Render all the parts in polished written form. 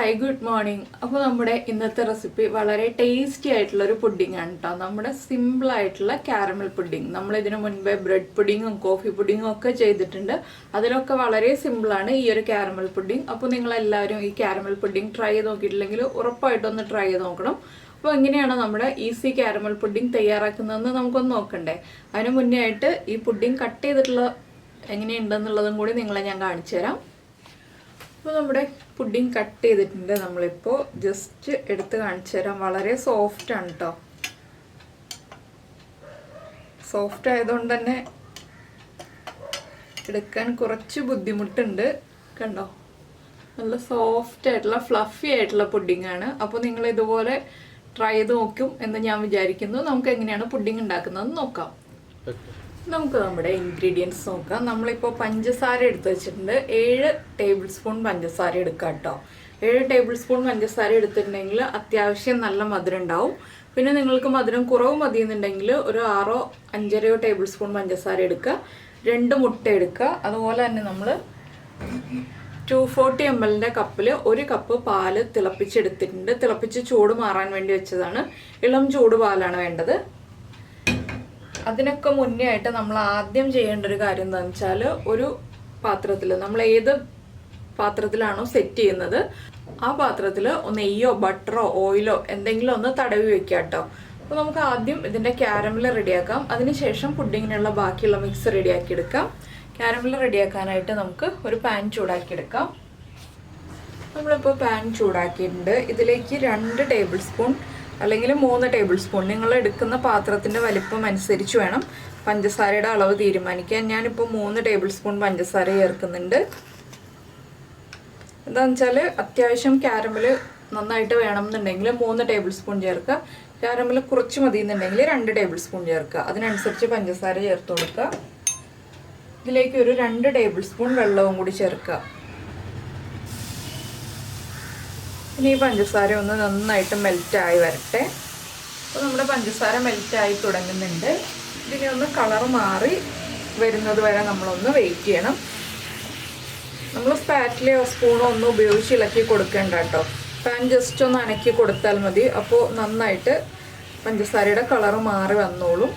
Hi good morning. അപ്പോൾ നമ്മുടെ ഇന്നത്തെ റെസിപ്പി വളരെ ടേസ്റ്റി ആയിട്ടുള്ളൊരു പുഡിംഗ് ആണ് കേട്ടോ. നമ്മുടെ സിമ്പിൾ ആയിട്ടുള്ള കാരമൽ പുഡിംഗ്. നമ്മൾ ഇതിനു മുൻപേ ബ്രെഡ് പുഡിങ്ങും കോഫി പുഡിങ്ങും ഒക്കെ ചെയ്തിട്ടുണ്ട്. അതിലൊക്കെ വളരെ സിമ്പിളാണ് ഈ ഒരു കാരമൽ പുഡിംഗ്. അപ്പോൾ നിങ്ങളെല്ലാവരും ഈ കാരമൽ പുഡിംഗ് ട്രൈ ചെയ്ത് നോക്കിയിട്ടില്ലെങ്കിൽ ഉറപ്പായിട്ടൊന്ന് ട്രൈ ചെയ്ത് നോക്കണം. അപ്പോൾ എങ്ങനെയാണ് നമ്മുടെ ഈസി കാരമൽ പുഡിംഗ് തയ്യാറാക്കുന്നതെന്ന് നമുക്കൊന്ന് നോക്കണ്ടേ. അതിന് മുന്നേ ആയിട്ട് ഈ പുഡിംഗ് കട്ട് ചെയ്തിട്ടുള്ള എങ്ങനെയുണ്ടെന്നുള്ളതും കൂടി നിങ്ങളെ ഞാൻ കാണിച്ചു തരാം. അപ്പോൾ നമ്മുടെ പുഡിംഗ് കട്ട് ചെയ്തിട്ടുണ്ട്. നമ്മളിപ്പോൾ ജസ്റ്റ് എടുത്ത് കാണിച്ചു തരാം. വളരെ സോഫ്റ്റ് ആണ് കേട്ടോ. സോഫ്റ്റ് ആയതുകൊണ്ട് തന്നെ എടുക്കാൻ കുറച്ച് ബുദ്ധിമുട്ടുണ്ട്. കണ്ടോ, നല്ല സോഫ്റ്റ് ആയിട്ടുള്ള ഫ്ലഫി ആയിട്ടുള്ള പുഡിംഗ് ആണ്. അപ്പോൾ നിങ്ങൾ ഇതുപോലെ ട്രൈ ചെയ്ത് നോക്കും എന്ന് ഞാൻ വിചാരിക്കുന്നു. നമുക്ക് എങ്ങനെയാണ് പുഡിംഗ് ഉണ്ടാക്കുന്നതെന്ന് നോക്കാം. നമുക്ക് നമ്മുടെ ഇൻഗ്രീഡിയൻസ് നോക്കാം. നമ്മളിപ്പോൾ പഞ്ചസാര എടുത്ത് വെച്ചിട്ടുണ്ട്. 7 ടേബിൾ സ്പൂൺ പഞ്ചസാര എടുക്കാം കേട്ടോ. 7 ടേബിൾ സ്പൂൺ പഞ്ചസാര എടുത്തിട്ടുണ്ടെങ്കിൽ അത്യാവശ്യം നല്ല മധുരം ഉണ്ടാവും. പിന്നെ നിങ്ങൾക്ക് മധുരം കുറവ് മതിയെന്നുണ്ടെങ്കിൽ ഒരു 6 5 ടേബിൾ സ്പൂൺ പഞ്ചസാര എടുക്കുക. 2 മുട്ട എടുക്കുക. അതുപോലെ തന്നെ നമ്മൾ 240 ml കപ്പിൽ 1 കപ്പ് പാല് തിളപ്പിച്ചെടുത്തിട്ടുണ്ട്. തിളപ്പിച്ച് ചൂട് മാറാൻ വേണ്ടി വെച്ചതാണ്. ഇളം ചൂട് പാലാണ് വേണ്ടത്. അതിനൊക്കെ മുന്നേ ആയിട്ട് നമ്മൾ ആദ്യം ചെയ്യേണ്ട ഒരു കാര്യം എന്താണെന്ന് വെച്ചാൽ, ഒരു പാത്രത്തിൽ നമ്മൾ ഏത് പാത്രത്തിലാണോ സെറ്റ് ചെയ്യുന്നത് ആ പാത്രത്തിൽ നെയ്യോ ബട്ടറോ ഓയിലോ എന്തെങ്കിലും ഒന്ന് തടവി വെക്കുക കേട്ടോ. അപ്പോൾ നമുക്ക് ആദ്യം ഇതിൻ്റെ കാരമൽ റെഡിയാക്കാം. അതിനുശേഷം പുഡിങ്ങിനുള്ള ബാക്കിയുള്ള മിക്സ് റെഡിയാക്കി എടുക്കാം. കാരമൽ റെഡിയാക്കാനായിട്ട് നമുക്ക് ഒരു പാൻ ചൂടാക്കിയെടുക്കാം. നമ്മളിപ്പോൾ പാൻ ചൂടാക്കിയിട്ടുണ്ട്. ഇതിലേക്ക് 2 ടേബിൾ സ്പൂൺ അല്ലെങ്കിൽ 3 ടേബിൾ സ്പൂൺ, നിങ്ങൾ എടുക്കുന്ന പാത്രത്തിൻ്റെ വലിപ്പം അനുസരിച്ച് വേണം പഞ്ചസാരയുടെ അളവ് തീരുമാനിക്കാൻ. ഞാനിപ്പോൾ 3 ടേബിൾ സ്പൂൺ പഞ്ചസാര ചേർക്കുന്നുണ്ട്. എന്താണെന്ന് വെച്ചാൽ അത്യാവശ്യം കാരമൽ നന്നായിട്ട് വേണമെന്നുണ്ടെങ്കിൽ 3 ടേബിൾ സ്പൂൺ ചേർക്കുക. കാരമൽ കുറച്ച് മതി എന്നുണ്ടെങ്കിൽ 2 ടേബിൾ സ്പൂൺ ചേർക്കുക. അതിനനുസരിച്ച് പഞ്ചസാര ചേർത്ത് കൊടുക്കുക. ഇതിലേക്ക് ഒരു 2 ടേബിൾ സ്പൂൺ വെള്ളവും കൂടി ചേർക്കുക. ഇനി ഈ പഞ്ചസാര ഒന്ന് നന്നായിട്ട് മെൽറ്റായി വരട്ടെ. അപ്പോൾ നമ്മുടെ പഞ്ചസാര മെൽറ്റായി തുടങ്ങുന്നുണ്ട്. ഇതിനെ ഒന്ന് കളർ മാറി വരുന്നത് വരെ നമ്മളൊന്ന് വെയിറ്റ് ചെയ്യണം. നമ്മൾ സ്പാറ്റിലയോ സ്പൂണോ ഒന്നും ഉപയോഗിച്ച് ഇളക്കി കൊടുക്കേണ്ട കേട്ടോ. പാൻ ജസ്റ്റ് ഒന്ന് അനക്കി കൊടുത്താൽ മതി. അപ്പോൾ നന്നായിട്ട് പഞ്ചസാരയുടെ കളർ മാറി വന്നോളും.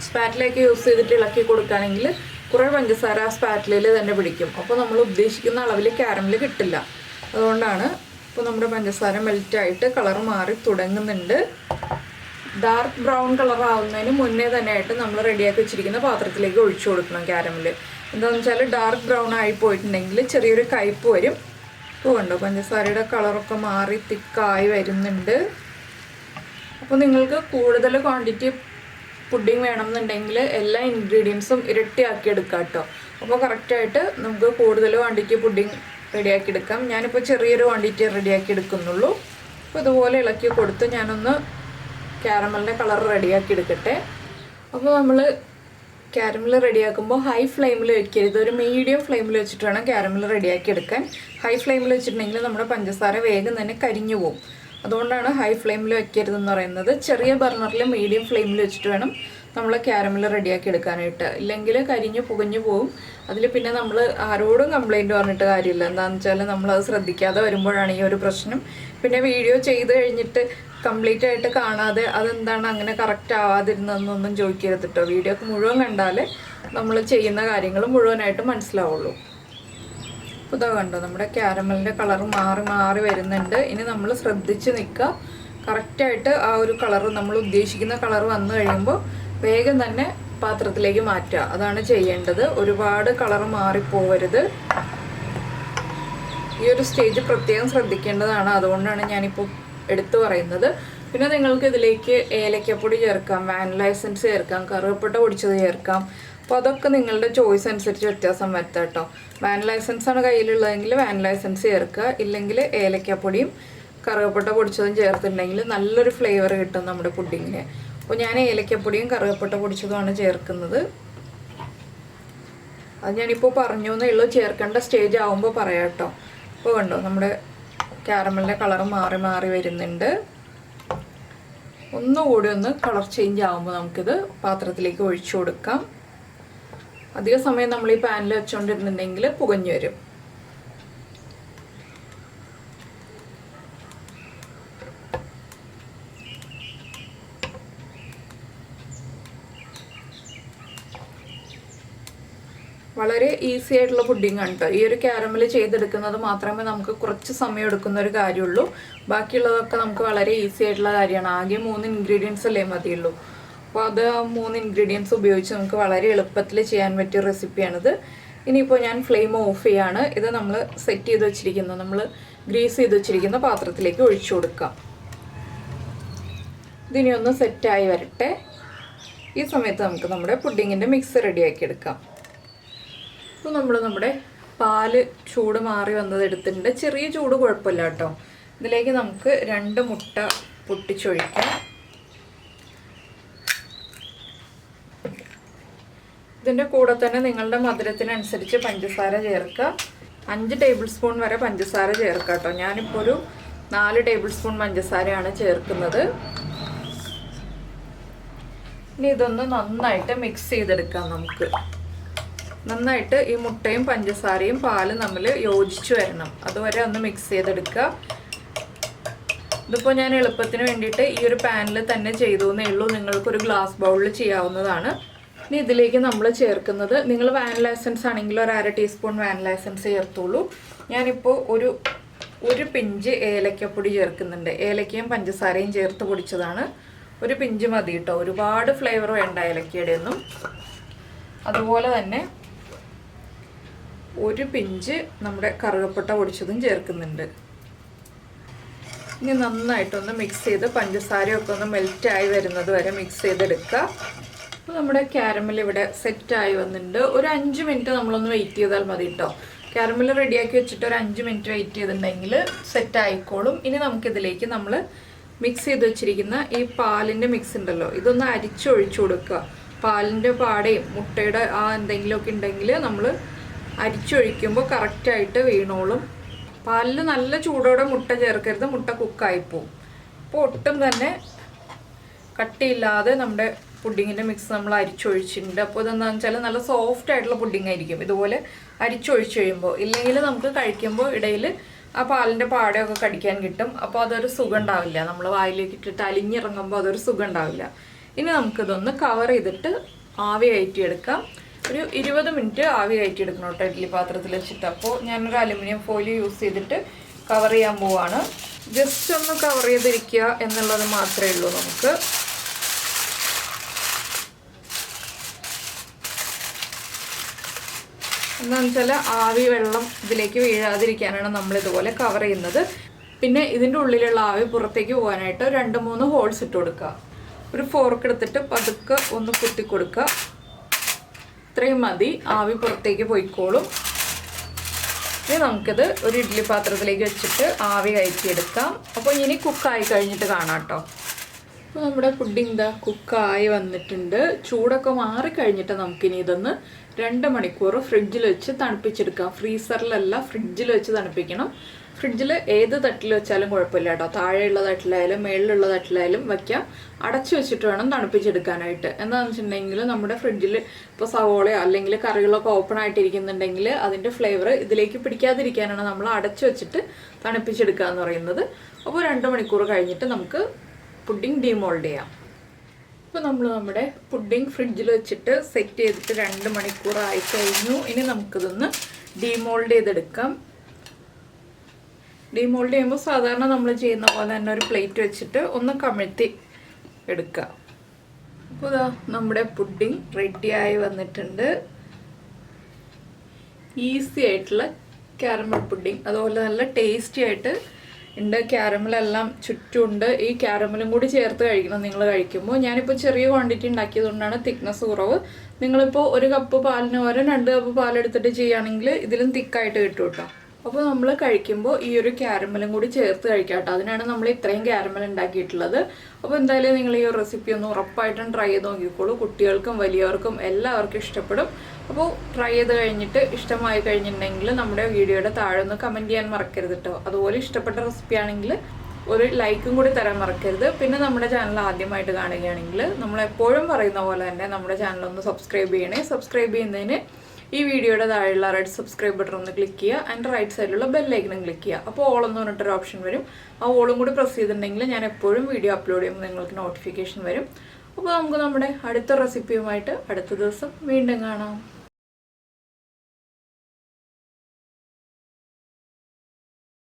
സ്പാറ്റിലേക്ക് യൂസ് ചെയ്തിട്ട് ഇളക്കി കൊടുക്കുകയാണെങ്കിൽ കുറേ പഞ്ചസാര ആ സ്പാറ്റിലയിൽ തന്നെ പിടിക്കും. അപ്പോൾ നമ്മൾ ഉദ്ദേശിക്കുന്ന അളവിൽ കാരമൽ കിട്ടില്ല. അതുകൊണ്ടാണ്. ഇപ്പോൾ നമ്മുടെ പഞ്ചസാര മെൽറ്റായിട്ട് കളർ മാറി തുടങ്ങുന്നുണ്ട്. ഡാർക്ക് ബ്രൗൺ കളർ ആവുന്നതിന് മുന്നേ തന്നെ ആയിട്ട് നമ്മൾ റെഡിയാക്കി വെച്ചിരിക്കുന്ന പാത്രത്തിലേക്ക് ഒഴിച്ചു കൊടുക്കണം കാരമൽ. എന്താണെന്ന് വെച്ചാൽ ഡാർക്ക് ബ്രൗൺ ആയി പോയിട്ടുണ്ടെങ്കിൽ ചെറിയൊരു കയ്പ്പ് വരും. ഇപ്പോൾ കണ്ടോ, പഞ്ചസാരയുടെ കളറൊക്കെ മാറി തിക്കായി വരുന്നുണ്ട്. അപ്പോൾ നിങ്ങൾക്ക് കൂടുതൽ ക്വാണ്ടിറ്റി പുഡിംഗ് വേണമെന്നുണ്ടെങ്കിൽ എല്ലാ ഇൻഗ്രീഡിയൻസും ഇരട്ടിയാക്കി എടുക്കാം കേട്ടോ. അപ്പോൾ കറക്റ്റായിട്ട് നമുക്ക് കൂടുതൽ ക്വാണ്ടിറ്റി പുഡിംഗ് റെഡിയാക്കി എടുക്കാം. ഞാനിപ്പോൾ ചെറിയൊരു ക്വാണ്ടിറ്റി റെഡിയാക്കി എടുക്കുന്നുള്ളൂ. അപ്പോൾ ഇതുപോലെ ഇളക്കി കൊടുത്ത് ഞാനൊന്ന് കാരമലിൻ്റെ കളർ റെഡിയാക്കി എടുക്കട്ടെ. അപ്പോൾ നമ്മൾ കാരമൽ റെഡിയാക്കുമ്പോൾ ഹൈ ഫ്ലെയിമിൽ വെക്കരുത്. ഒരു മീഡിയം ഫ്ലെയിമിൽ വെച്ചിട്ട് വേണം കാരമൽ റെഡിയാക്കി എടുക്കാൻ. ഹൈ ഫ്ലെയിമിൽ വെച്ചിട്ടുണ്ടെങ്കിൽ നമ്മുടെ പഞ്ചസാര വേഗം തന്നെ കരിഞ്ഞു പോകും. അതുകൊണ്ടാണ് ഹൈ ഫ്ലെയിമിൽ വെക്കരുതെന്ന് പറയുന്നത്. ചെറിയ ബർണറിൽ മീഡിയം ഫ്ലെയിമിൽ വെച്ചിട്ട് വേണം നമ്മൾ കാരമൽ റെഡിയാക്കി എടുക്കാനായിട്ട്. ഇല്ലെങ്കിൽ കരിഞ്ഞ് പുകഞ്ഞു പോകും. അതിൽ പിന്നെ നമ്മൾ ആരോടും കംപ്ലൈൻറ്റ് പറഞ്ഞിട്ട് കാര്യമില്ല. എന്താണെന്ന് വെച്ചാൽ നമ്മളത് ശ്രദ്ധിക്കാതെ വരുമ്പോഴാണ് ഈ ഒരു പ്രശ്നം. പിന്നെ വീഡിയോ ചെയ്ത് കഴിഞ്ഞിട്ട് കംപ്ലീറ്റ് ആയിട്ട് കാണാതെ അതെന്താണ് അങ്ങനെ കറക്റ്റ് ആവാതിരുന്നതെന്നൊന്നും ചോദിക്കരുത് കേട്ടോ. വീഡിയോ മുഴുവൻ കണ്ടാൽ നമ്മൾ ചെയ്യുന്ന കാര്യങ്ങൾ മുഴുവനായിട്ട് മനസ്സിലാവുള്ളൂ. അപ്പോൾ ഇതാ കണ്ടോ, നമ്മുടെ കാരമലിൻ്റെ കളർ മാറി മാറി വരുന്നുണ്ട്. ഇനി നമ്മൾ ശ്രദ്ധിച്ച് നിൽക്കുക. കറക്റ്റായിട്ട് ആ ഒരു കളർ, നമ്മൾ ഉദ്ദേശിക്കുന്ന കളർ വന്നു കഴിയുമ്പോൾ വേഗം തന്നെ പാത്രത്തിലേക്ക് മാറ്റുക. അതാണ് ചെയ്യേണ്ടത്. ഒരുപാട് കളർ മാറിപ്പോവരുത്. ഈ ഒരു സ്റ്റേജ് പ്രത്യേകം ശ്രദ്ധിക്കേണ്ടതാണ്. അതുകൊണ്ടാണ് ഞാനിപ്പോൾ എടുത്തു പറയുന്നത്. പിന്നെ നിങ്ങൾക്ക് ഇതിലേക്ക് ഏലക്കപ്പൊടി ചേർക്കാം, വാനില എസൻസ് ചേർക്കാം, കറുവപ്പട്ട പൊടിച്ചത് ചേർക്കാം. അപ്പോൾ അതൊക്കെ നിങ്ങളുടെ ചോയ്സ് അനുസരിച്ച് വ്യത്യാസം വരുത്താം കേട്ടോ. വാനില എസൻസ് ആണ് കയ്യിലുള്ളതെങ്കിൽ വാനില എസൻസ് ചേർക്കുക. ഇല്ലെങ്കിൽ ഏലക്കപ്പൊടിയും കറുവപ്പട്ട പൊടിച്ചതും ചേർത്തിട്ടുണ്ടെങ്കിൽ നല്ലൊരു ഫ്ലേവർ കിട്ടും നമ്മുടെ പുഡിങ്ങിന്. അപ്പോൾ ഞാൻ ഏലക്കപ്പൊടിയും കറുവപ്പട്ട പൊടിച്ചതുമാണ് ചേർക്കുന്നത്. അത് ഞാനിപ്പോൾ പറഞ്ഞു എന്നേ ഉള്ളൂ. ചേർക്കേണ്ട സ്റ്റേജ് ആകുമ്പോൾ പറയാം കേട്ടോ. അപ്പോൾ കണ്ടോ, നമ്മുടെ കാരമലിൻ്റെ കളർ മാറി മാറി വരുന്നുണ്ട്. ഒന്നുകൂടി ഒന്ന് കളർ ചേഞ്ച് ആകുമ്പോൾ നമുക്കിത് പാത്രത്തിലേക്ക് ഒഴിച്ചു കൊടുക്കാം. അധിക സമയം നമ്മൾ ഈ പാനിൽ വെച്ചുകൊണ്ടിരുന്നുണ്ടെങ്കിൽ പുകഞ്ഞു വരും. വളരെ ഈസി ആയിട്ടുള്ള പുഡിംഗ് ആണ് കേട്ടോ. ഈ ഒരു ക്യാരമൽ ചെയ്തെടുക്കുന്നത് മാത്രമേ നമുക്ക് കുറച്ച് സമയം എടുക്കുന്ന ഒരു കാര്യമുള്ളൂ. ബാക്കിയുള്ളതൊക്കെ നമുക്ക് വളരെ ഈസി ആയിട്ടുള്ള കാര്യമാണ്. ആകെ 3 ഇൻഗ്രീഡിയൻസ് അല്ലേ മതിയുള്ളൂ. അപ്പോൾ അത് 3 ഇൻഗ്രീഡിയൻസ് ഉപയോഗിച്ച് നമുക്ക് വളരെ എളുപ്പത്തിൽ ചെയ്യാൻ പറ്റിയ റെസിപ്പിയാണിത്. ഇനിയിപ്പോൾ ഞാൻ ഫ്ലെയിം ഓഫ് ചെയ്യാണ്. ഇത് നമ്മൾ സെറ്റ് ചെയ്ത് വെച്ചിരിക്കുന്ന, നമ്മൾ ഗ്രീസ് ചെയ്ത് വെച്ചിരിക്കുന്ന പാത്രത്തിലേക്ക് ഒഴിച്ചു കൊടുക്കാം. ഇതിനി ഒന്ന് സെറ്റായി വരട്ടെ. ഈ സമയത്ത് നമുക്ക് നമ്മുടെ പുഡിങ്ങിൻ്റെ മിക്സ് റെഡിയാക്കി എടുക്കാം. അപ്പോൾ നമ്മൾ നമ്മുടെ പാല് ചൂട് മാറി വന്നത് എടുത്തിട്ടുണ്ട്. ചെറിയ ചൂട് കുഴപ്പമില്ല കേട്ടോ. ഇതിലേക്ക് നമുക്ക് 2 മുട്ട പൊട്ടിച്ചൊഴിക്കാം. ഇതിൻ്റെ കൂടെ തന്നെ നിങ്ങളുടെ മധുരത്തിനനുസരിച്ച് പഞ്ചസാര ചേർക്കുക. 5 ടേബിൾ സ്പൂൺ വരെ പഞ്ചസാര ചേർക്കുക കേട്ടോ. ഞാനിപ്പോൾ ഒരു 4 ടേബിൾ സ്പൂൺ പഞ്ചസാരയാണ് ചേർക്കുന്നത്. ഇനി ഇതൊന്ന് നന്നായിട്ട് മിക്സ് ചെയ്തെടുക്കാം. നമുക്ക് നന്നായിട്ട് ഈ മുട്ടയും പഞ്ചസാരയും പാലും തമ്മിൽ യോജിച്ച് വരണം. അതുവരെ ഒന്ന് മിക്സ് ചെയ്തെടുക്കുക. ഇതിപ്പോൾ ഞാൻ എളുപ്പത്തിന് വേണ്ടിയിട്ട് ഈ ഒരു പാനിൽ തന്നെ ചെയ്തു എന്നേ ഉള്ളൂ. നിങ്ങൾക്കൊരു ഗ്ലാസ് ബൗളിൽ ചെയ്യാവുന്നതാണ്. ഇനി ഇതിലേക്ക് നമ്മൾ ചേർക്കുന്നത്, നിങ്ങൾ വാനില എസൻസ് ആണെങ്കിൽ ഒരു 1/2 ടീസ്പൂൺ വാനില എസൻസ് ചേർത്തോളൂ. ഞാനിപ്പോൾ ഒരു പിഞ്ച് ഏലക്കപ്പൊടി ചേർക്കുന്നുണ്ട്. ഏലക്കയും പഞ്ചസാരയും ചേർത്ത് പൊടിച്ചതാണ്. ഒരു പിഞ്ച് മതി കേട്ടോ. ഒരുപാട് ഫ്ലേവർ വേണ്ട ഏലക്കയുടെ ഒന്നും. അതുപോലെ തന്നെ ഒരു പിഞ്ച് നമ്മുടെ കറുകപ്പട്ട പൊടിച്ചതും ചേർക്കുന്നുണ്ട്. ഇനി നന്നായിട്ടൊന്ന് മിക്സ് ചെയ്ത് പഞ്ചസാരയൊക്കെ ഒന്ന് മെൽറ്റായി വരുന്നത് വരെ മിക്സ് ചെയ്തെടുക്കുക. അപ്പോൾ നമ്മുടെ ക്യാരമൽ ഇവിടെ സെറ്റായി വന്നിട്ടുണ്ട്. ഒരു 5 മിനിറ്റ് നമ്മളൊന്ന് വെയിറ്റ് ചെയ്താൽ മതി കേട്ടോ. ക്യാരമൽ റെഡിയാക്കി വെച്ചിട്ട് ഒരു 5 മിനിറ്റ് വെയിറ്റ് ചെയ്തിട്ടുണ്ടെങ്കിൽ സെറ്റായിക്കോളും. ഇനി നമുക്കിതിലേക്ക് നമ്മൾ മിക്സ് ചെയ്ത് വെച്ചിരിക്കുന്ന ഈ പാലിൻ്റെ മിക്സ് ഉണ്ടല്ലോ, ഇതൊന്ന് അരിച്ചൊഴിച്ചു കൊടുക്കുക. പാലിൻ്റെ പാടയും മുട്ടയുടെ ആ എന്തെങ്കിലുമൊക്കെ ഉണ്ടെങ്കിൽ നമ്മൾ അരിച്ചൊഴിക്കുമ്പോൾ കറക്റ്റായിട്ട് വീണോളും. പാലിൽ നല്ല ചൂടോടെ മുട്ട ചേർക്കരുത്, മുട്ട കുക്കായിപ്പോവും. അപ്പോൾ ഒട്ടും തന്നെ കട്ടിയില്ലാതെ നമ്മുടെ പുഡിങ്ങിൻ്റെ മിക്സ് നമ്മൾ അരിച്ചൊഴിച്ചിട്ടുണ്ട്. അപ്പോൾ ഇതെന്താണെന്ന് വെച്ചാൽ നല്ല സോഫ്റ്റ് ആയിട്ടുള്ള പുഡിങ് ആയിരിക്കും ഇതുപോലെ അരിച്ചൊഴിച്ച് കഴിയുമ്പോൾ. ഇല്ലെങ്കിൽ നമുക്ക് കഴിക്കുമ്പോൾ ഇടയിൽ ആ പാലിൻ്റെ പാടയൊക്കെ കടിക്കാൻ കിട്ടും. അപ്പോൾ അതൊരു സുഖം ഉണ്ടാവില്ല. നമ്മൾ വായിലേക്ക് ഇട്ടിട്ട് അലിഞ്ഞിറങ്ങുമ്പോൾ അതൊരു സുഖം ഉണ്ടാവില്ല. ഇനി നമുക്കിതൊന്ന് കവർ ചെയ്തിട്ട് ആവി കയറ്റിയെടുക്കാം. ഒരു 20 മിനിറ്റ് ആവി കയറ്റിയെടുക്കണം കേട്ടോ ഇഡ്ഡലി പാത്രത്തിൽ വെച്ചിട്ട്. അപ്പോൾ ഞാനൊരു അലുമിനിയം ഫോയിൽ യൂസ് ചെയ്തിട്ട് കവർ ചെയ്യാൻ പോവാണ്. ജസ്റ്റ് ഒന്ന് കവർ ചെയ്തിരിക്കുക എന്നുള്ളത് മാത്രമേ ഉള്ളൂ നമുക്ക്. എന്താണെന്ന് വെച്ചാൽ ആവി വെള്ളം ഇതിലേക്ക് വീഴാതിരിക്കാനാണ് നമ്മൾ ഇതുപോലെ കവർ ചെയ്യുന്നത്. പിന്നെ ഇതിൻ്റെ ഉള്ളിലുള്ള ആവി പുറത്തേക്ക് പോകാനായിട്ട് 2-3 ഹോൾസ് ഇട്ട് കൊടുക്കുക. ഒരു ഫോർക്ക് എടുത്തിട്ട് പതുക്കെ ഒന്ന് കുത്തി കൊടുക്കുക. ഇത്രയും മതി, ആവി പുറത്തേക്ക് പോയിക്കോളും. ഇനി നമുക്കിത് ഒരു ഇഡ്ഡലി പാത്രത്തിലേക്ക് വെച്ചിട്ട് ആവി കയറ്റിയെടുക്കാം. അപ്പോൾ ഇനി കുക്കായി കഴിഞ്ഞിട്ട് കാണാം കേട്ടോ. അപ്പോൾ നമ്മുടെ പുഡിംഗ് ദാ കുക്കായി വന്നിട്ടുണ്ട്. ചൂടൊക്കെ മാറിക്കഴിഞ്ഞിട്ട് നമുക്കിനി ഇതൊന്ന് 2 മണിക്കൂർ ഫ്രിഡ്ജിൽ വെച്ച് തണുപ്പിച്ചെടുക്കാം. ഫ്രീസറിലല്ല, ഫ്രിഡ്ജിൽ വെച്ച് തണുപ്പിക്കണം. ഫ്രിഡ്ജിൽ ഏത് തട്ടിൽ വെച്ചാലും കുഴപ്പമില്ല കേട്ടോ. താഴെയുള്ള തട്ടിലായാലും മേളിലുള്ള തട്ടിലായാലും വയ്ക്കാം. അടച്ചു വെച്ചിട്ട് വേണം തണുപ്പിച്ചെടുക്കാനായിട്ട്. എന്താണെന്ന് വെച്ചിട്ടുണ്ടെങ്കിൽ നമ്മുടെ ഫ്രിഡ്ജിൽ ഇപ്പോൾ സവോളയോ അല്ലെങ്കിൽ കറികളൊക്കെ ഓപ്പൺ ആയിട്ടിരിക്കുന്നുണ്ടെങ്കിൽ അതിൻ്റെ ഫ്ലേവർ ഇതിലേക്ക് പിടിക്കാതിരിക്കാനാണ് നമ്മൾ അടച്ചു വെച്ചിട്ട് തണുപ്പിച്ചെടുക്കുക എന്ന് പറയുന്നത്. അപ്പോൾ 2 മണിക്കൂർ കഴിഞ്ഞിട്ട് നമുക്ക് പുഡിംഗ് ഡീമോൾഡ് ചെയ്യാം. ഇപ്പോൾ നമ്മൾ നമ്മുടെ പുഡിംഗ് ഫ്രിഡ്ജിൽ വെച്ചിട്ട് സെറ്റ് ചെയ്തിട്ട് 2 മണിക്കൂർ ആയി കഴിഞ്ഞു. ഇനി നമുക്കിതൊന്ന് ഡീമോൾഡ് ചെയ്തെടുക്കാം. ഡീമോൾഡ് ചെയ്യുമ്പോൾ സാധാരണ നമ്മൾ ചെയ്യുന്ന പോലെ തന്നെ ഒരു പ്ലേറ്റ് വെച്ചിട്ട് ഒന്ന് കമിഴ്ത്തി എടുക്കുക. അപ്പോൾ ഇതാ നമ്മുടെ പുഡിംഗ് റെഡിയായി വന്നിട്ടുണ്ട്. ഈസി ആയിട്ടുള്ള ക്യാരമൽ പുഡിംഗ്, അതുപോലെ നല്ല ടേസ്റ്റി ആയിട്ട് ഉണ്ട്. ക്യാരമലെല്ലാം ചുറ്റുമുണ്ട്. ഈ ക്യാരമലും കൂടി ചേർത്ത് കഴിക്കണം നിങ്ങൾ കഴിക്കുമ്പോൾ. ഞാനിപ്പോൾ ചെറിയ ക്വാണ്ടിറ്റി ഉണ്ടാക്കിയതുകൊണ്ടാണ് തിക്നെസ് കുറവ്. നിങ്ങളിപ്പോൾ 1 കപ്പ് പാലിന് പകരം 2 കപ്പ് പാലെടുത്തിട്ട് ചെയ്യുകയാണെങ്കിൽ ഇതിലും തിക്കായിട്ട് കിട്ടും കേട്ടോ. അപ്പോൾ നമ്മൾ കഴിക്കുമ്പോൾ ഈ ഒരു ക്യാരമലും കൂടി ചേർത്ത് കഴിക്കാം കേട്ടോ. അതിനാണ് നമ്മൾ ഇത്രയും ക്യാരമൽ ഉണ്ടാക്കിയിട്ടുള്ളത്. അപ്പോൾ എന്തായാലും നിങ്ങൾ ഈ ഒരു റെസിപ്പി ഒന്ന് ഉറപ്പായിട്ടും ട്രൈ ചെയ്ത് നോക്കിക്കോളൂ. കുട്ടികൾക്കും വലിയവർക്കും എല്ലാവർക്കും ഇഷ്ടപ്പെടും. അപ്പോൾ ട്രൈ ചെയ്ത് കഴിഞ്ഞിട്ട് ഇഷ്ടമായി കഴിഞ്ഞിട്ടുണ്ടെങ്കിൽ നമ്മുടെ വീഡിയോയുടെ താഴെ ഒന്ന് കമൻറ്റ് ചെയ്യാൻ മറക്കരുത് കേട്ടോ. അതുപോലെ ഇഷ്ടപ്പെട്ട റെസിപ്പി ആണെങ്കിൽ ഒരു ലൈക്കും കൂടി തരാൻ മറക്കരുത്. പിന്നെ നമ്മുടെ ചാനൽ ആദ്യമായിട്ട് കാണുകയാണെങ്കിൽ നമ്മൾ എപ്പോഴും പറയുന്ന പോലെ തന്നെ നമ്മുടെ ചാനൽ ഒന്ന് സബ്സ്ക്രൈബ് ചെയ്യണേ. സബ്സ്ക്രൈബ് ചെയ്യുന്നതിന് ഈ വീഡിയോയുടെ താഴെയുള്ള റെഡ് സബ്സ്ക്രൈബ് ബട്ടൺ ഒന്ന് ക്ലിക്ക് ചെയ്യുക. അതിൻ്റെ റൈറ്റ് സൈഡിലുള്ള ബെല്ലൈക്കണും ക്ലിക്ക് ചെയ്യുക. അപ്പോൾ ഓൾ എന്ന് പറഞ്ഞിട്ടൊരു ഓപ്ഷൻ വരും. ആ ഓളും കൂടി പ്രസ് ചെയ്തിട്ടുണ്ടെങ്കിൽ ഞാൻ എപ്പോഴും വീഡിയോ അപ്ലോഡ് ചെയ്യുമ്പോൾ നിങ്ങൾക്ക് നോട്ടിഫിക്കേഷൻ വരും. അപ്പോൾ നമുക്ക് നമ്മുടെ അടുത്ത റെസിപ്പിയുമായിട്ട് അടുത്ത ദിവസം വീണ്ടും കാണാം.